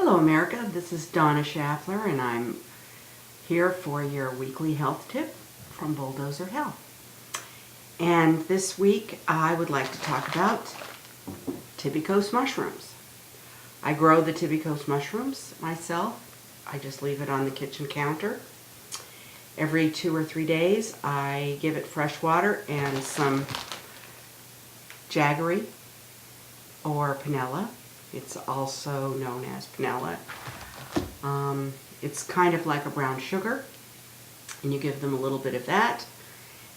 Hello America, this is Donna Schaffler and I'm here for your weekly health tip from Bulldozer Health. And this week I would like to talk about tibicose mushrooms. I grow the tibicose mushrooms myself. I just leave it on the kitchen counter. Every 2 or 3 days I give it fresh water and some jaggery or panela. It's also known as panela. It's kind of like a brown sugar, and you give them a little bit of that,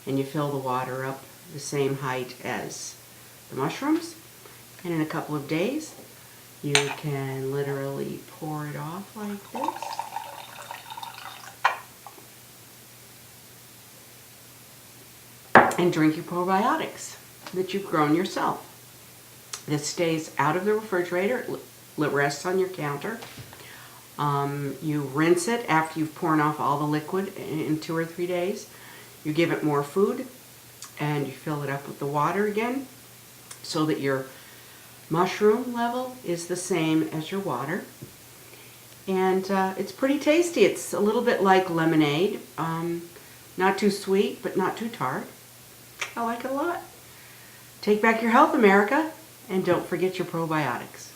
and you fill the water up the same height as the mushrooms, and in a couple of days you can literally pour it off like this. And drink your probiotics that you've grown yourself. This stays out of the refrigerator. It rests on your counter. You rinse it after you've poured off all the liquid in 2 or 3 days. You give it more food and you fill it up with the water again so that your mushroom level is the same as your water. And it's pretty tasty. It's a little bit like lemonade. Not too sweet, but not too tart. I like it a lot. Take back your health, America. And don't forget your probiotics.